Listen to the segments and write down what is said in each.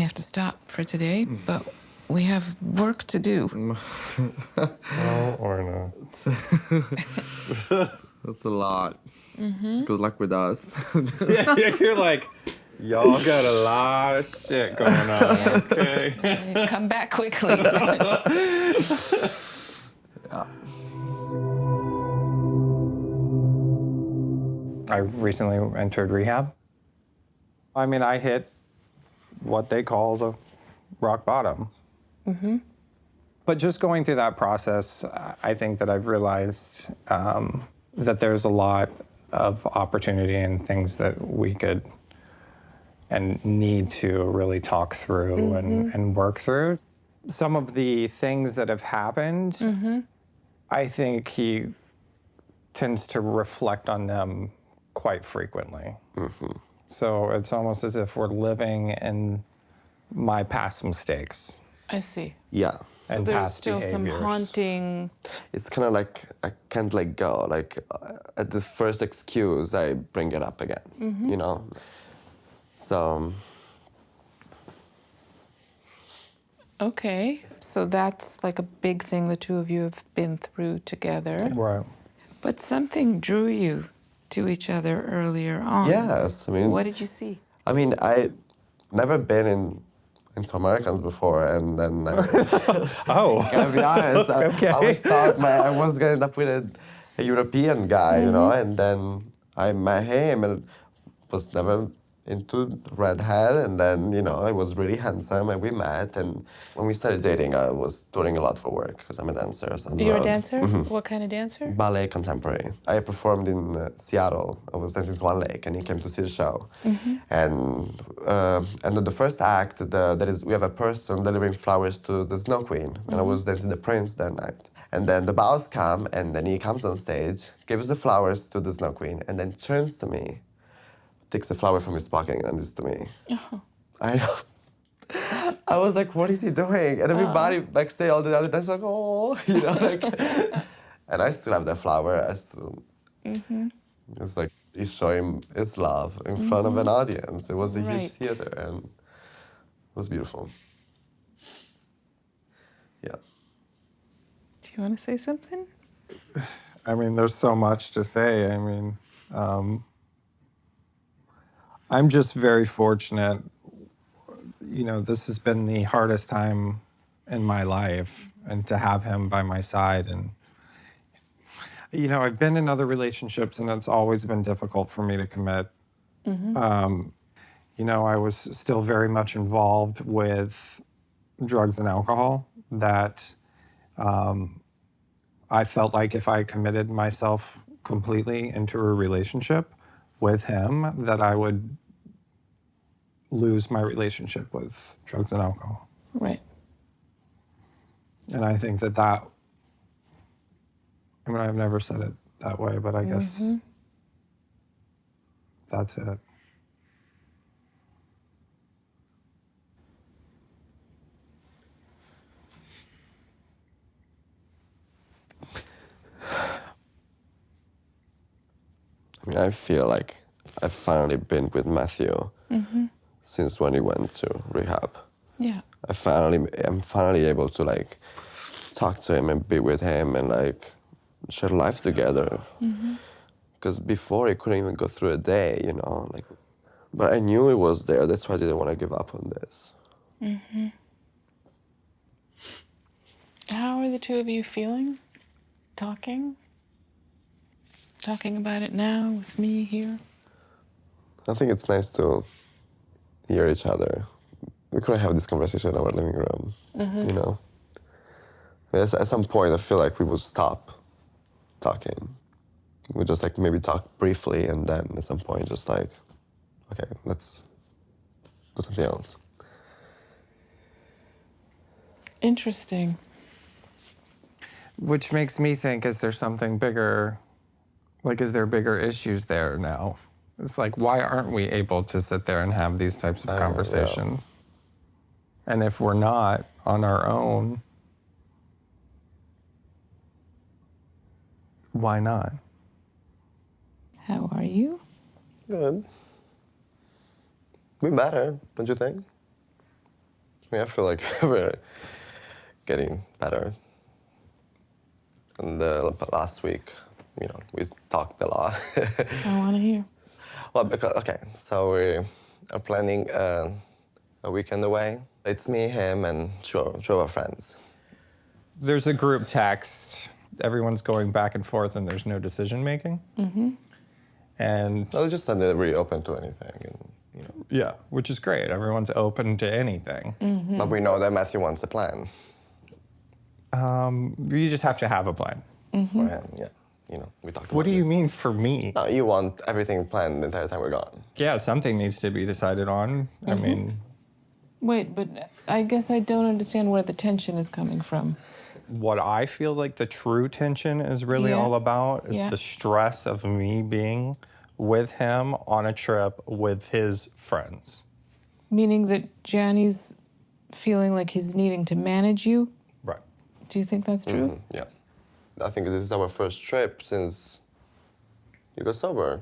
We have to stop for today, but we have work to do. Oh, Orna. That's a lot. Good luck with us. Yeah, you're like, y'all got a lot of shit going on, okay? Come back quickly. I recently entered rehab. I mean, I hit what they call the rock bottom. But just going through that process, I think that I've realized that there's a lot of opportunity and things that we could and need to really talk through and work through. Some of the things that have happened, I think he tends to reflect on them quite frequently. So it's almost as if we're living in my past mistakes. I see. Yeah. So and there's past still some behaviors. haunting. It's kind of like I can't let go. Like at the first excuse, I bring it up again. You know. So. Okay, so that's like a big thing the two of you have been through together. Right. But something drew you to each other earlier on. Yes, I mean. What did you see? I mean, I never been into Americans before, and then Oh. gotta be honest, Okay. I always thought I was gonna end up with a European guy, you know, and then I met him and was never into redhead, and then, you know, I was really handsome, and we met, and when we started dating, I was touring a lot for work, because I'm a dancer. So You're a dancer? What kind of dancer? Ballet contemporary. I performed in Seattle. I was dancing Swan Lake, and he came to see the show. And the first act, we have a person delivering flowers to the Snow Queen, and I was dancing the Prince that night. And then the bows come, and then he comes on stage, gives the flowers to the Snow Queen, and then turns to me, takes the flower from his pocket and hands it to me. I know. I was like, what is he doing? And everybody like stay all the other times like, oh, you know, like. And I still have that flower. I still. It's like he's showing his love in front of an audience. It was a huge theater, and it was beautiful. Yeah. Do you want to say something? I mean, there's so much to say. I mean, I'm just very fortunate. You know, this has been the hardest time in my life, and to have him by my side. And, you know, I've been in other relationships, and it's always been difficult for me to commit. You know, I was still very much involved with drugs and alcohol, that I felt like if I committed myself completely into a relationship with him, that I would lose my relationship with drugs and alcohol. Right. And I think that I mean, I've never said it that way, but I guess that's it. I mean, I feel like I've finally been with Matthew since when he went to rehab. Yeah. I'm finally able to like talk to him and be with him and like share life together. Because before I couldn't even go through a day, you know, like. But I knew it was there. That's why I didn't want to give up on this. How are the two of you feeling? Talking about it now with me here? I think it's nice to hear each other. We couldn't have this conversation in our living room, you know? At some point, I feel like we would stop talking. We just like maybe talk briefly, and then at some point just like, okay, let's do something else. Interesting. Which makes me think, is there something bigger? Like, is there bigger issues there now? It's like, why aren't we able to sit there and have these types of conversations? And if we're not on our own, why not? How are you? Good. We better, don't you think? I feel like we're getting better. And last week, we talked a lot. I want to hear. Well, so we are planning a weekend away. It's me, him, and two of our friends. There's a group text. Everyone's going back and forth, and there's no decision making. Mm-hmm. And I just said they're really open to anything, and yeah, which is great. Everyone's open to anything. Mm-hmm. But we know that Matthew wants a plan You just have to have a plan. for him. Yeah, we talked. What about do you it. mean for me? No, you want everything planned the entire time we're gone. Yeah, something needs to be decided on. I mean, Wait, but I guess I don't understand where the tension is coming from. what I feel like the true tension is really Yeah. all about is Yeah. the stress of me being with him on a trip with his friends. Meaning that Gianni's feeling like he's needing to manage you? Right. Do you think that's true? Yeah, I think this is our first trip since you got sober.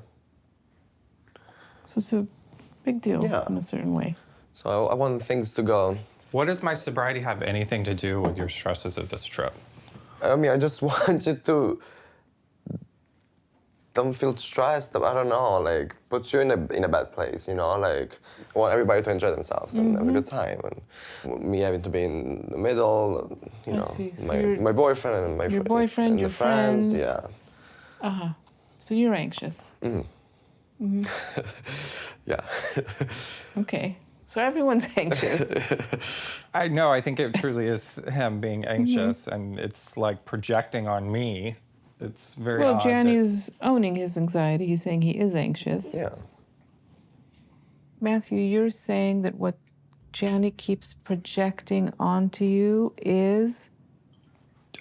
So it's a big deal Yeah. in a certain way. So I want things to go. What does my sobriety have anything to do with your stresses of this trip? I mean, I just want you to don't feel stressed. I don't know, like put you in a bad place, like I want everybody to enjoy themselves and have a good time, and me having to be in the middle, I see. So my boyfriend and my your boyfriend, and your the friends, friends. yeah, So you're anxious. yeah. Okay. So everyone's anxious. I know, I think it truly is him being anxious, and it's like projecting on me. It's very Well, odd. Gianni's owning his anxiety. He's saying he is anxious. Yeah. Matthew, you're saying that what Gianni keeps projecting onto you is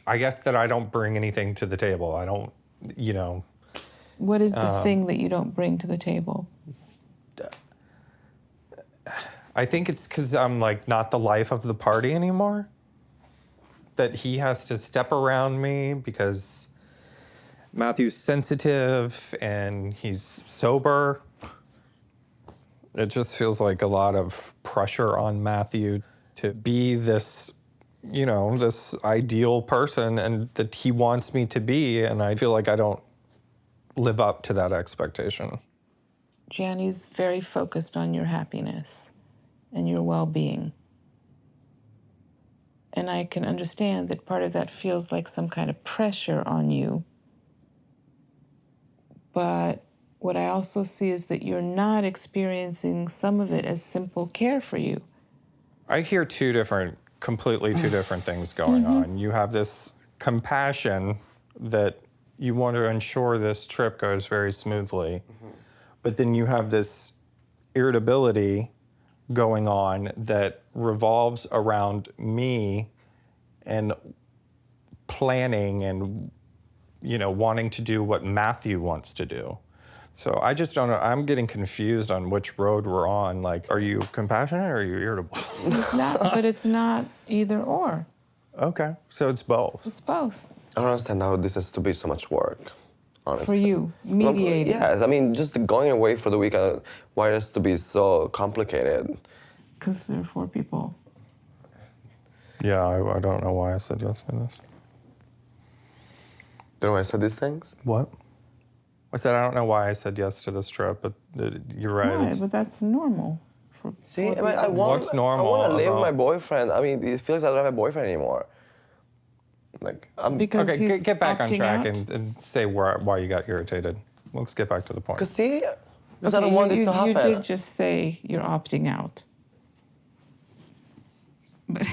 I guess that I don't bring anything to the table. I don't, what is the thing that you don't bring to the table? I think it's because I'm like not the life of the party anymore. That he has to step around me because Matthew's sensitive and he's sober. It just feels like a lot of pressure on Matthew to be this, this ideal person and that he wants me to be. And I feel like I don't live up to that expectation. Gianni's very focused on your happiness and your well-being. And I can understand that part of that feels like some kind of pressure on you. But what I also see is that you're not experiencing some of it as simple care for you. I hear completely two different things going on. You have this compassion that you want to ensure this trip goes very smoothly, but then you have this irritability going on that revolves around me and planning and wanting to do what Matthew wants to do. So I just don't know. I'm getting confused on which road we're on. Like, are you compassionate or are you irritable? It's not, but it's not either or. Okay, so it's both. It's both. I don't understand how this has to be so much work, honestly. For you, mediating. Yeah, I mean, just going away for the weekend, why it has to be so complicated? Because there are 4 people. Yeah, I don't know why I said yes to this. Do you know why I said these things? What? I said I don't know why I said yes to this trip, but you're right. Why? It's- But that's normal. For See, I 4 mean, I people. want, What's normal I want to live with about- my boyfriend. I mean, it feels like I don't have a boyfriend anymore. Like, I'm... Because okay, he's get back on opting track out? and say why you got irritated. Let's get back to the point. Because see, because I Okay, don't want this you to happen. You did just say you're opting out. But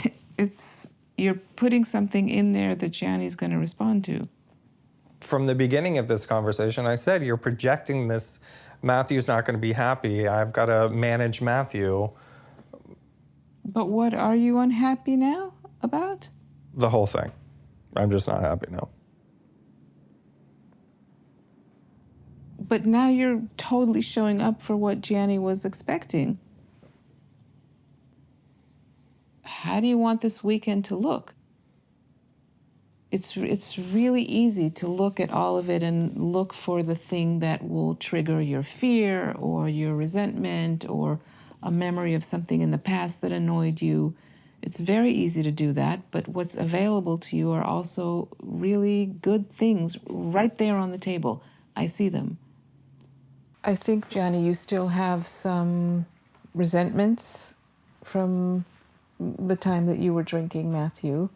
you're putting something in there that Gianni's going to respond to. From the beginning of this conversation, I said you're projecting this. Matthew's not going to be happy. I've got to manage Matthew. But what are you unhappy now about? The whole thing. I'm just not happy now. But now you're totally showing up for what Gianni was expecting. How do you want this weekend to look? It's really easy to look at all of it and look for the thing that will trigger your fear or your resentment or a memory of something in the past that annoyed you. It's very easy to do that, but what's available to you are also really good things right there on the table. I see them. I think, Gianni, you still have some resentments from the time that you were drinking, Matthew.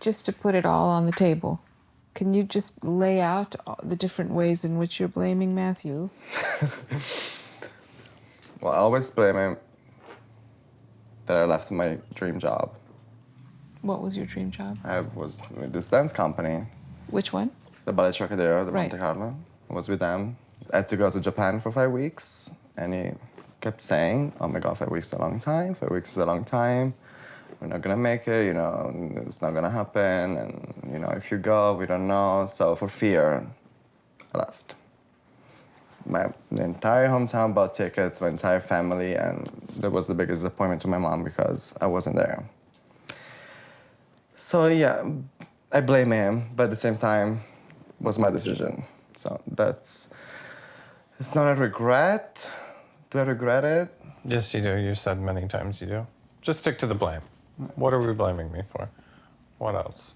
Just to put it all on the table, can you just lay out the different ways in which you're blaming Matthew? Well, I always blame him that I left my dream job. What was your dream job? I was with this dance company, Which one? the Ballet Trocadero, the Right. Monte Carlo. I was with them. I had to go to Japan for 5 weeks, and he kept saying, oh my God, 5 weeks is a long time, 5 weeks is a long time. We're not gonna make it, you know, it's not gonna happen, and, you know, if you go, we don't know. So for fear, I left. The entire hometown bought tickets, my entire family, and that was the biggest disappointment to my mom because I wasn't there. So yeah, I blame him, but at the same time, it was my decision. So it's not a regret. Do I regret it? Yes, you do. You said many times you do. Just stick to the blame. What are we blaming me for? What else?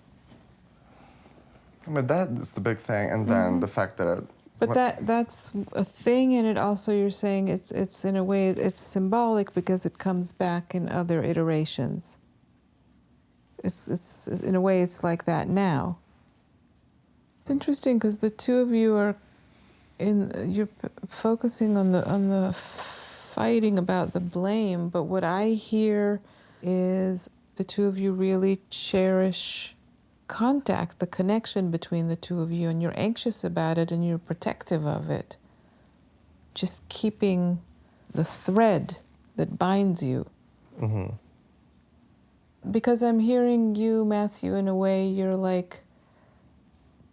But that is the big thing, and then the fact that. But that's a thing, and it also, you're saying it's in a way, it's symbolic because it comes back in other iterations. It's in a way, it's like that now. It's interesting because the two of you are you're focusing on the fighting about the blame, but what I hear is the two of you really cherish contact, the connection between the two of you, and you're anxious about it and you're protective of it. Just keeping the thread that binds you. Mm-hmm. Because I'm hearing you, Matthew, in a way you're like,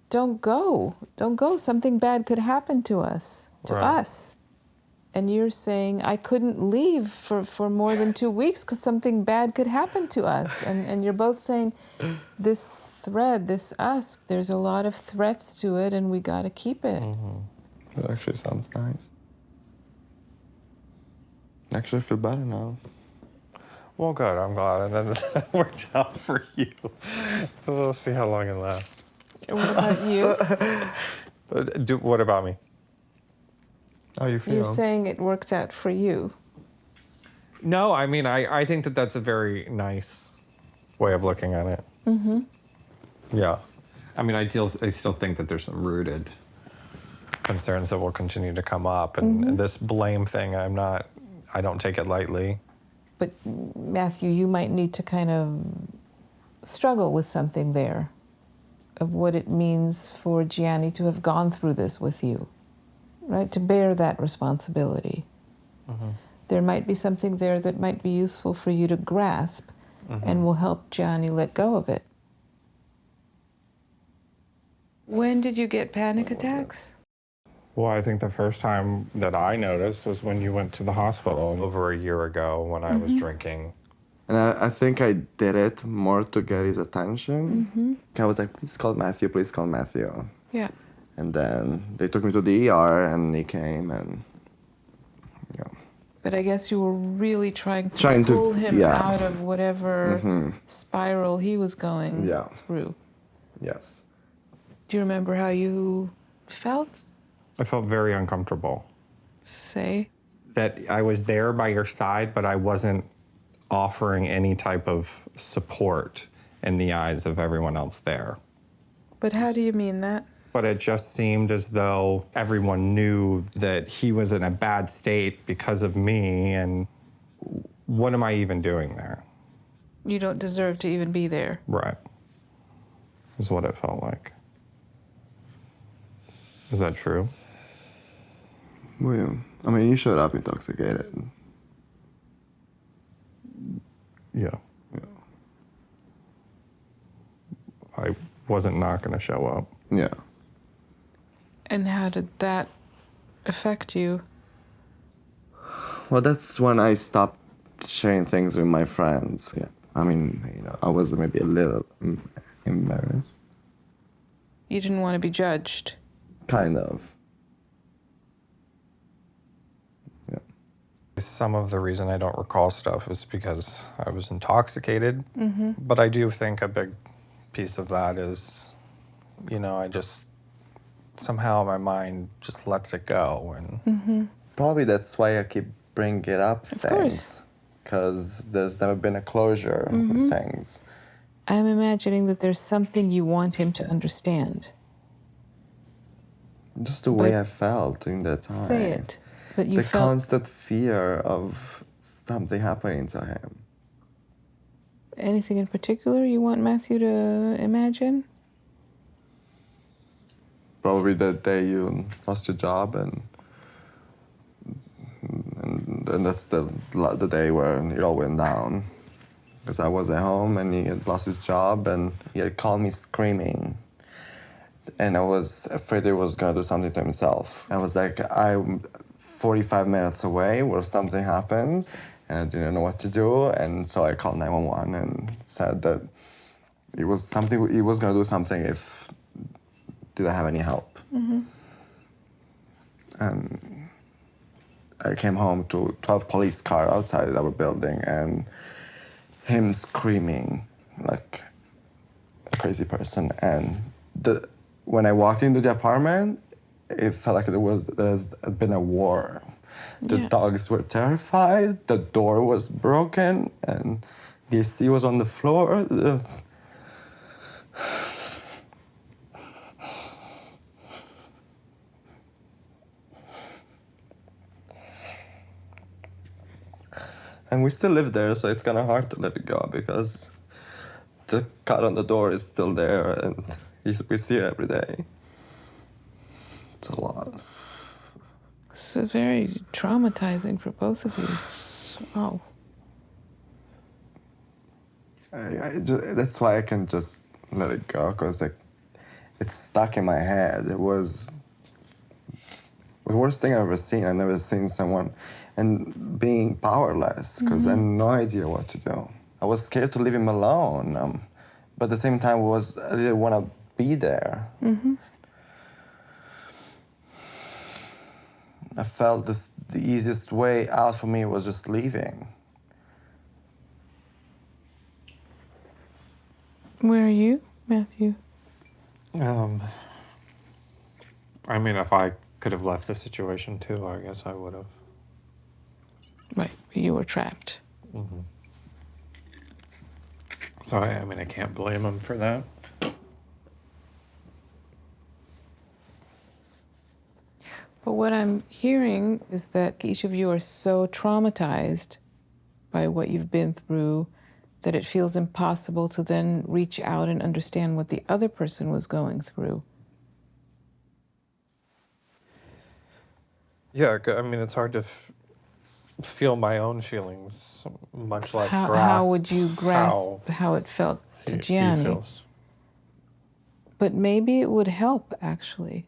don't go, something bad could happen to us, Right. And you're saying, I couldn't leave for more than 2 weeks because something bad could happen to us. And you're both saying, this thread, this us, there's a lot of threats to it and we got to keep it. That actually sounds nice. Actually, I feel better now. Well, good. I'm glad. And then that worked out for you. We'll see how long it lasts. What about you? What about me? How you feel? You're saying it worked out for you. No, I mean, I think that that's a very nice way of looking at it. Mm-hmm. Yeah. I mean, I still think that there's some rooted concerns that will continue to come up. And this blame thing, I don't take it lightly. But Matthew, you might need to kind of struggle with something there of what it means for Gianni to have gone through this with you, right? To bear that responsibility. Mm-hmm. There might be something there that might be useful for you to grasp and will help Gianni let go of it. When did you get panic attacks? Well, I think the first time that I noticed was when you went to the hospital over a year ago when I was drinking. And I think I did it more to get his attention. I was like, please call Matthew, please call Matthew. Yeah. And then they took me to the ER and he came and, yeah. But I guess you were really trying to pull him out of whatever spiral he was going through. Yes. Do you remember how you felt? I felt very uncomfortable. Say? That I was there by your side, but I wasn't offering any type of support in the eyes of everyone else there. But how do you mean that? But it just seemed as though everyone knew that he was in a bad state because of me, and what am I even doing there? You don't deserve to even be there. Right. Is what it felt like. Is that true? Well, I mean, you showed up intoxicated. Yeah. I wasn't not going to show up. Yeah. And how did that affect you? Well, that's when I stopped sharing things with my friends. Yeah. I mean, you know, I was maybe a little embarrassed. You didn't want to be judged. Kind of. Yeah. Some of the reason I don't recall stuff is because I was intoxicated. But I do think a big piece of that is, I just, somehow my mind just lets it go. And Probably that's why I keep bringing it up Of things. course. Because there's never been a closure with things. I'm imagining that there's something you want him to understand. Just the way But I felt in that time. Say it. That you The felt. constant fear of something happening to him. Anything in particular you want Matthew to imagine? Probably the day you lost your job, and that's the day where it all went down. Because I was at home and he had lost his job and he had called me screaming. And I was afraid he was gonna do something to himself. I was like, I'm 45 minutes away where something happens and I didn't know what to do. And so I called 911 and said that he was gonna do something if didn't have any help. And I came home to 12 police cars outside our building and him screaming like a crazy person. And when I walked into the apartment, it felt like there had been a war. The Yeah. dogs were terrified, the door was broken, and the AC was on the floor. And we still live there, so it's kind of hard to let it go because the cut on the door is still there and we see it every day. It's a lot. It's very traumatizing for both of you. Oh. That's why I can just let it go, because it's stuck in my head. It was the worst thing I've ever seen. I've never seen someone and being powerless, because I had no idea what to do. I was scared to leave him alone, but at the same time I didn't want to be there. I felt the easiest way out for me was just leaving. Where are you, Matthew? I mean, if I could have left the situation too, I guess I would have. Right, you were trapped. So, I mean, I can't blame him for that. But what I'm hearing is that each of you are so traumatized by what you've been through that it feels impossible to then reach out and understand what the other person was going through. Yeah, I mean, it's hard to feel my own feelings, much less grasp. How would you grasp how it felt to he Gianni? feels. But maybe it would help, actually.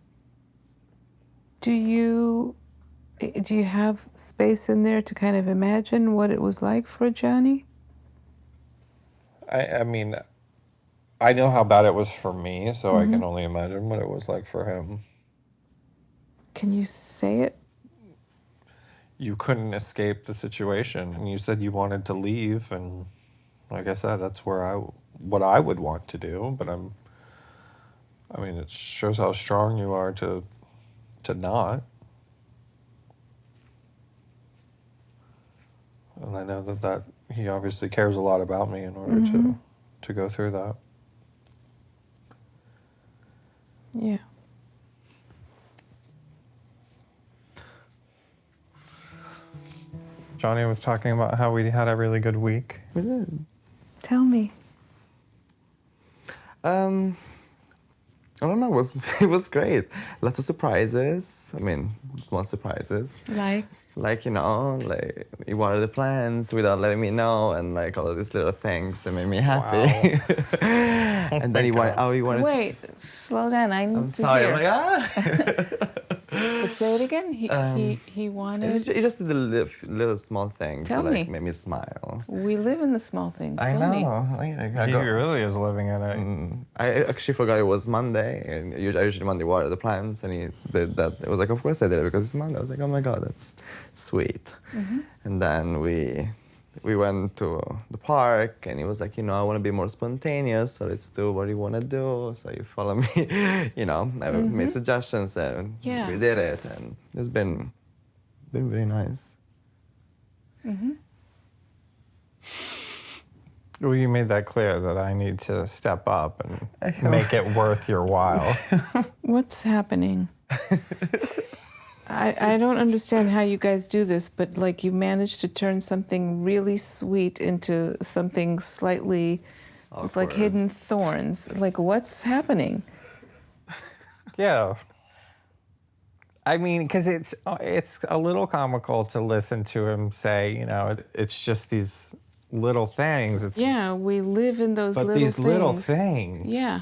Do you have space in there to kind of imagine what it was like for Gianni? I mean, I know how bad it was for me, so I can only imagine what it was like for him. Can you say it? You couldn't escape the situation, and you said you wanted to leave, and like I said, that's what I would want to do, but I mean, it shows how strong you are to not. And I know that he obviously cares a lot about me in order to go through that. Yeah. Gianni was talking about how we had a really good week. We did. Tell me. I don't know, it was great. Lots of surprises. I mean, one surprises. Like, Like he wanted the plans without letting me know, and like all of these little things that made me happy. And then he wanted, wait, slow down. I need I'm to sorry, hear. I'm like, The Say it again. He wanted. It's just the little small things Tell that me. made me smile. We live in the small things. I Tell know. me. He really is living in it. I actually forgot it was Monday, and I usually Monday water the plants, and he did that. It was like, of course I did it because it's Monday. I was like, oh my god, that's sweet. And then we went to the park, and he was like, I want to be more spontaneous, so let's do what you want to do. So you follow me, I made suggestions, and Yeah. we did it, and it's been really nice. Well, you made that clear that I need to step up and make it worth your while. What's happening? I don't understand how you guys do this, but like you managed to turn something really sweet into something slightly, it's like Awkward. hidden thorns. Like what's happening? Yeah. I mean, because it's a little comical to listen to him say, it's just these little things. It's, Yeah, we live in those but little these things. little things Yeah,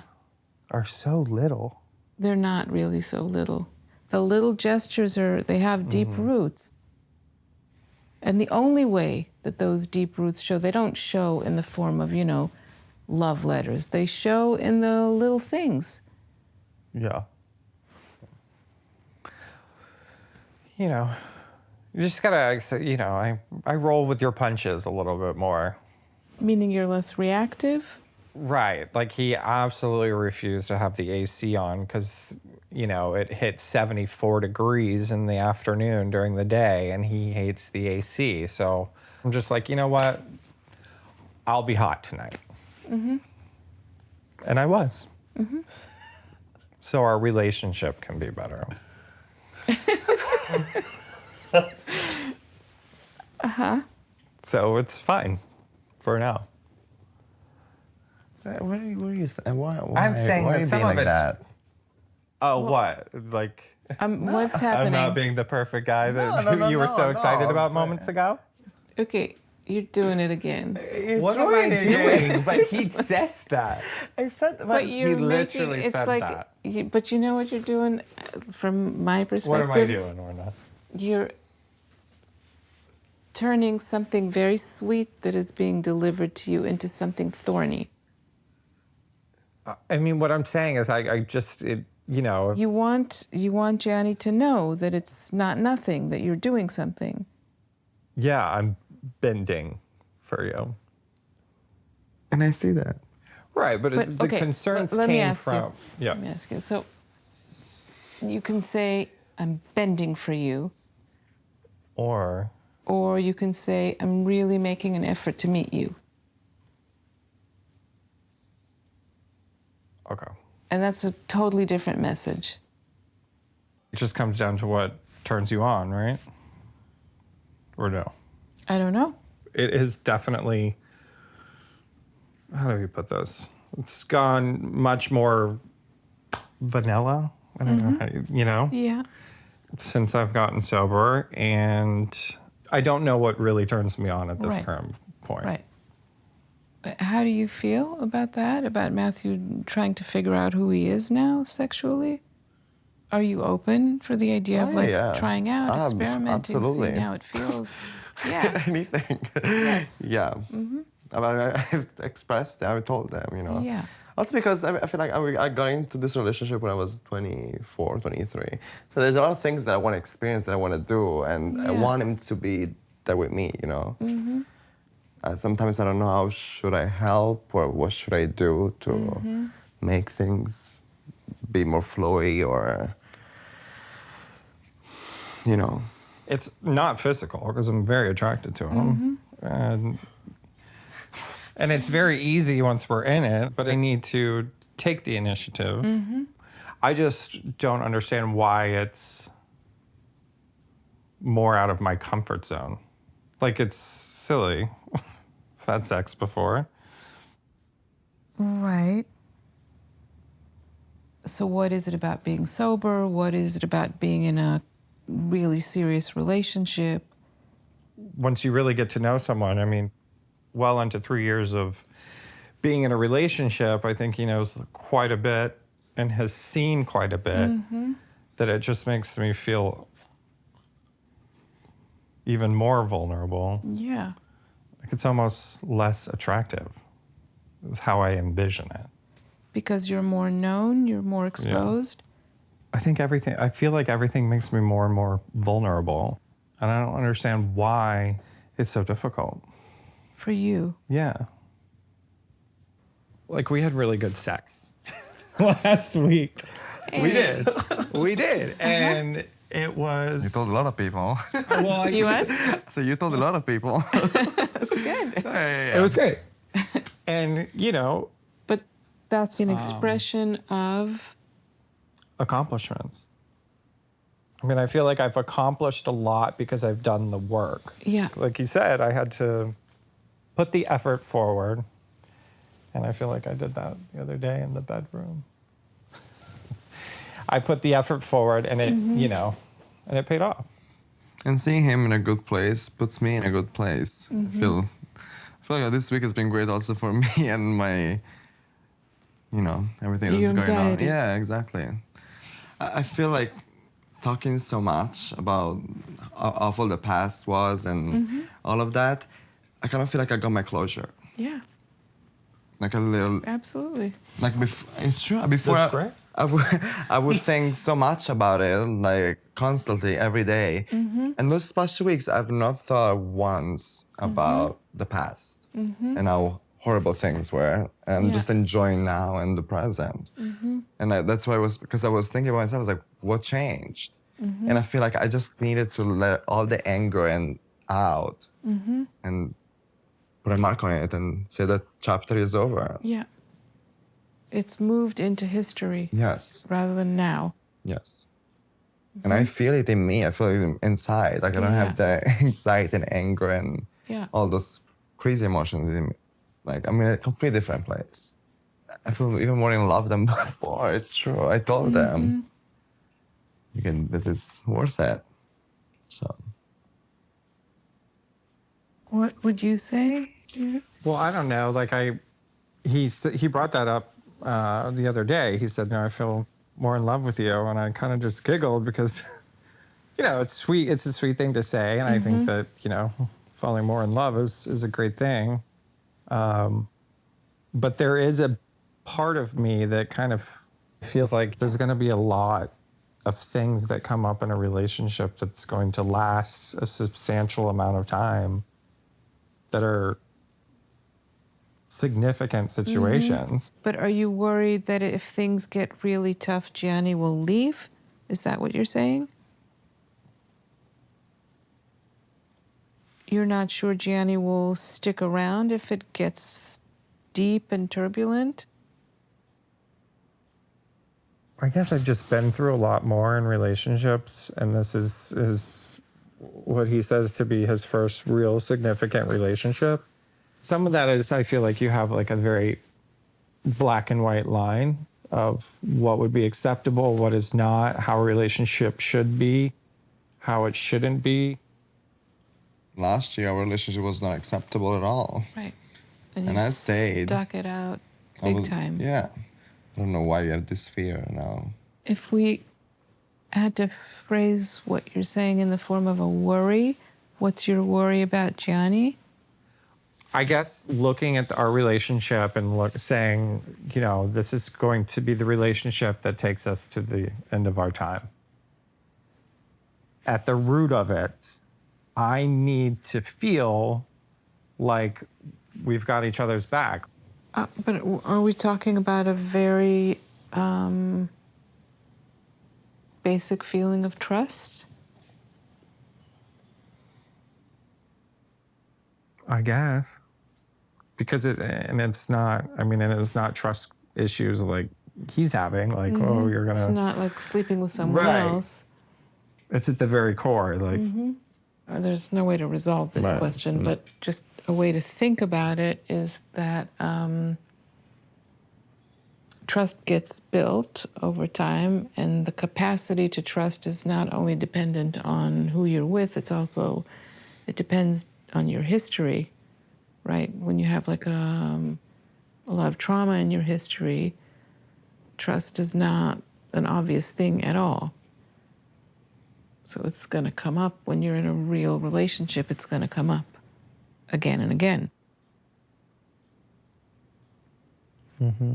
are so little. they're not really so little. The little gestures they have deep roots. And the only way that those deep roots show, they don't show in the form of, love letters. They show in the little things. Yeah. You just gotta, I roll with your punches a little bit more. Meaning you're less reactive? Right. Like he absolutely refused to have the AC on because, it hit 74 degrees in the afternoon during the day and he hates the AC. So I'm just like, you know what? I'll be hot tonight. And I was. So our relationship can be better. So it's fine for now. What are you saying? Why I'm saying why that are you some being of like it's- that? Oh, what? Like, What's I'm happening? not being the perfect guy that No, you were so no, excited about but- moments ago? Okay, you're doing it again. What am I doing? But he says that. I said, But you're literally making, it's said like, that. But you know what you're doing from my perspective? What am I doing, Orna? You're turning something very sweet that is being delivered to you into something thorny. I mean, what I'm saying is You want Gianni to know that it's not nothing, that you're doing something. yeah, I'm bending for you. and I see that. Right, but, But, the okay, concerns let me came ask you. from... Yeah. Let me ask you. So you can say, I'm bending for you, Or... or you can say, I'm really making an effort to meet you. Okay. And that's a totally different message. It just comes down to what turns you on, right? Or no? I don't know. It is definitely... How do you put this? It's gone much more vanilla. I don't know how Yeah. since I've gotten sober, and I don't know what really turns me on at this Right. current point. Right. How do you feel about that? About Matthew trying to figure out who he is now sexually? Are you open for the idea of trying out, experimenting, absolutely. seeing how it feels? Yeah. Anything. Yes. Yeah. I've expressed, I told them, Yeah. Also because I feel like I got into this relationship when I was 24, 23. So there's a lot of things that I want to experience, that I want to do, and I Yeah. want him to be there with me, Sometimes I don't know how should I help or what should I do to make things be more flowy or, It's not physical because I'm very attracted to him, and it's very easy once we're in it. But I need to take the initiative. I just don't understand why it's more out of my comfort zone. Like it's silly. I've had sex before. Right. So what is it about being sober? What is it about being in a really serious relationship? Once you really get to know someone, I mean, well into 3 years of being in a relationship, I think he knows quite a bit and has seen quite a bit that it just makes me feel even more vulnerable. Yeah. Like it's almost less attractive, is how I envision it. Because you're more known, you're more exposed. I feel like everything makes me more and more vulnerable. And I don't understand why it's so difficult. For you. Yeah. Like we had really good sex last week. We did. We did. And it was... You told a lot of people. Well, You what? So you told a lot of people. That's good. It was great. And, you know... But that's an expression of... accomplishments. I mean, I feel like I've accomplished a lot because I've done the work. Yeah. Like you said, I had to put the effort forward. And I feel like I did that the other day in the bedroom. I put the effort forward and it, you know, and it paid off. And seeing him in a good place puts me in a good place. I feel like this week has been great also for me and my, you know, everything Your that's going on. anxiety. Yeah, exactly. I feel like talking so much about how awful the past was and all of that, I kind of feel like I got my closure. Yeah, Like a little, absolutely. like it's true. Before That's great. I would think so much about it, like constantly, every day. And those past 2 weeks, I've not thought once about the past and how horrible things were, and Yeah. just enjoying now and the present. And that's why because I was thinking about myself, I was like, what changed? And I feel like I just needed to let all the anger out and put a mark on it and say that chapter is over. Yeah. It's moved into history Yes. rather than now. Yes. And I feel it in me. I feel it inside. Like I don't have the anxiety and anger and Yeah. all those crazy emotions in me. Like I'm in a completely different place. I feel even more in love than before. It's true. I told them, this is worth it. So. What would you say? Well, I don't know. Like he brought that up the other day. He said, "No, I feel more in love with you," and I kind of just giggled because, you know, it's sweet. It's a sweet thing to say, and I think that, you know, falling more in love is a great thing. But there is a part of me that kind of feels like there's going to be a lot of things that come up in a relationship that's going to last a substantial amount of time that are significant situations. But are you worried that if things get really tough, Gianni will leave? Is that what you're saying? You're not sure Gianni will stick around if it gets deep and turbulent? I guess I've just been through a lot more in relationships, and this is what he says to be his first real significant relationship. Some of that is, I feel like you have like a very black and white line of what would be acceptable, what is not, how a relationship should be, how it shouldn't be. Last year, our relationship was not acceptable at all. Right. And you I stayed. Stuck it out I big was- time. Yeah. I don't know why you have this fear now. If we had to phrase what you're saying in the form of a worry, what's your worry about Gianni? I guess looking at our relationship and saying, you know, this is going to be the relationship that takes us to the end of our time. At the root of it, I need to feel like we've got each other's back. But are we talking about a very basic feeling of trust? I guess. Because it's not trust issues like he's having, like, oh, you're It's gonna. not like sleeping with someone Right. else. It's at the very core, like. There's no way to resolve this Right. question, but just a way to think about it is that trust gets built over time, and the capacity to trust is not only dependent on who you're with, it depends on your history, right? When you have like a lot of trauma in your history, trust is not an obvious thing at all. So it's going to come up when you're in a real relationship. It's going to come up again and again. Mm-hmm.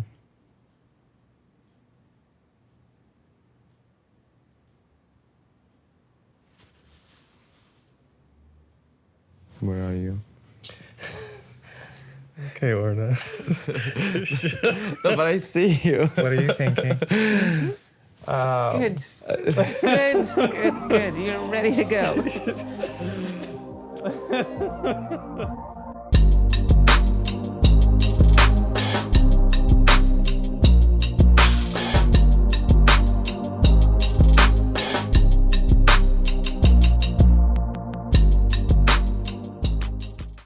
Where are you? Okay, Orna. No, but I see you. What are you thinking? Good. Good. You're ready to go.